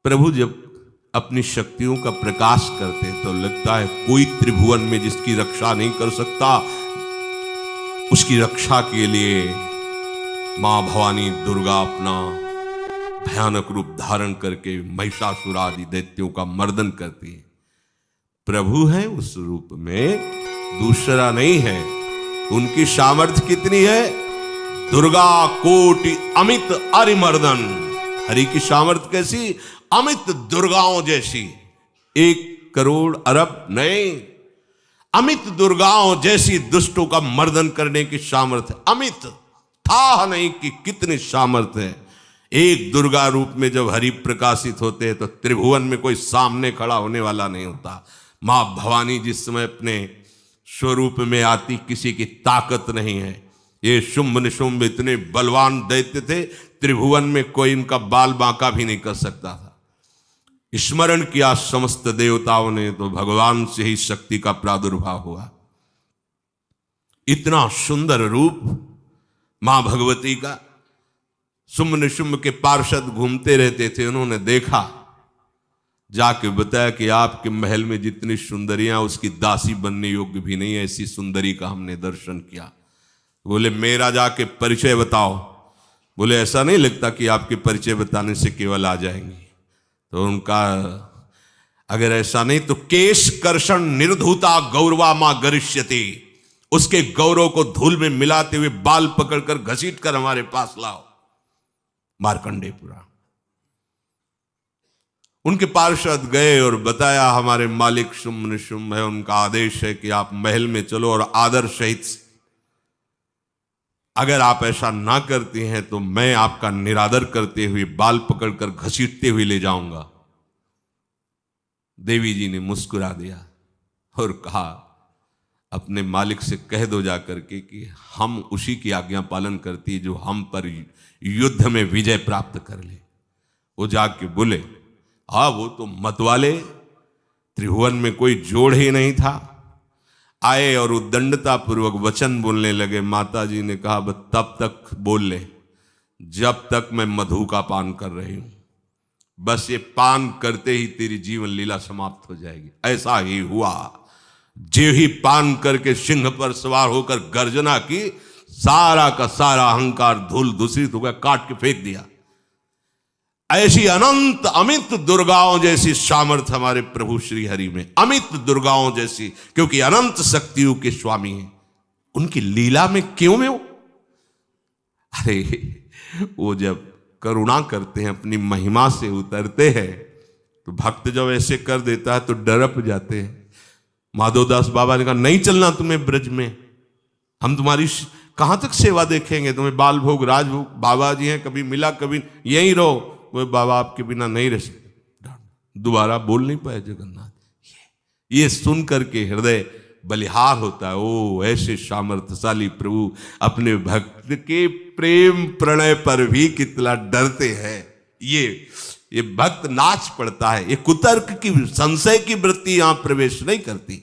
प्रभु जब अपनी शक्तियों का प्रकाश करते तो लगता है कोई त्रिभुवन में जिसकी रक्षा नहीं कर सकता। उसकी रक्षा के लिए मां भवानी दुर्गा अपना भयानक रूप धारण करके महिषासुर आदि दैत्यों का मर्दन करती है। प्रभु है उस रूप में, दूसरा नहीं है। उनकी सामर्थ्य कितनी है? दुर्गा कोटि अमित अरिमर्दन। हरि की सामर्थ्य कैसी? अमित दुर्गाओं जैसी। 1 करोड़ अरब नहीं, अमित दुर्गाओं जैसी दुष्टों का मर्दन करने की सामर्थ्य। अमित था नहीं कि कितनी सामर्थ्य है। एक दुर्गा रूप में जब हरि प्रकाशित होते हैं तो त्रिभुवन में कोई सामने खड़ा होने वाला नहीं होता। मां भवानी जिस समय अपने स्वरूप में आती, किसी की ताकत नहीं है। ये शुंभ निशुंभ इतने बलवान दैत्य थे, त्रिभुवन में कोई इनका बाल बांका भी नहीं कर सकता था। स्मरण किया समस्त देवताओं ने तो भगवान से ही शक्ति का प्रादुर्भाव हुआ। इतना सुंदर रूप मां भगवती का। शुंभ निशुंभ के पार्षद घूमते रहते थे, उन्होंने देखा, जाके बताया कि आपके महल में जितनी सुंदरियां उसकी दासी बनने योग्य भी नहीं है, ऐसी सुंदरी का हमने दर्शन किया। बोले मेरा जाके परिचय बताओ। बोले ऐसा नहीं लगता कि आपके परिचय बताने से केवल आ जाएंगी। तो उनका अगर ऐसा नहीं तो केश कर्षण निर्धूता गौरवा मां गरिष्यति। उसके गौरव को धूल में मिलाते हुए बाल पकड़कर घसीट कर हमारे पास लाओ। मार्कंडेय पुराण। उनके पार्षद गए और बताया हमारे मालिक शुंभ निशुंभ है, उनका आदेश है कि आप महल में चलो और आदर सहित, अगर आप ऐसा ना करती हैं तो मैं आपका निरादर करते हुए बाल पकड़कर घसीटते हुए ले जाऊंगा। देवी जी ने मुस्कुरा दिया और कहा अपने मालिक से कह दो जाकर के कि हम उसी की आज्ञा पालन करती जो हम पर युद्ध में विजय प्राप्त कर ले। वो जाके बोले हाँ वो तो मतवाले, त्रिभुवन में कोई जोड़ ही नहीं था। आए और उद्दंडता पूर्वक वचन बोलने लगे। माता जी ने कहा बस तब तक बोल ले जब तक मैं मधु का पान कर रही हूं। बस ये पान करते ही तेरी जीवन लीला समाप्त हो जाएगी। ऐसा ही हुआ। जो ही पान करके सिंह पर सवार होकर गर्जना की, सारा का सारा अहंकार धूल दूषित हो गया, काट के फेंक दिया। ऐसी अनंत अमित दुर्गाओं जैसी सामर्थ्य हमारे प्रभु श्री हरि में, अमित दुर्गाओं जैसी, क्योंकि अनंत शक्तियों के स्वामी हैं। उनकी लीला में क्यों में हो? अरे वो जब करुणा करते हैं, अपनी महिमा से उतरते हैं, तो भक्त जब ऐसे कर देता है तो डरप जाते हैं। माधवदास बाबा ने कहा नहीं चलना तुम्हें ब्रज में, हम तुम्हारी कहां तक सेवा देखेंगे, तुम्हें बाल भोग राजभोग। बाबा जी हैं, कभी मिला कभी यहीं रहो। वो बाबा आपके बिना नहीं रह सकते। दोबारा बोल नहीं पाए जगन्नाथ। ये सुन करके हृदय बलिहार होता है। ओ ऐसे सामर्थ्यशाली प्रभु अपने भक्त के प्रेम प्रणय पर भी कितना डरते हैं। ये भक्त नाच पड़ता है। ये कुतर्क की, संशय की वृत्ति यहां प्रवेश नहीं करती।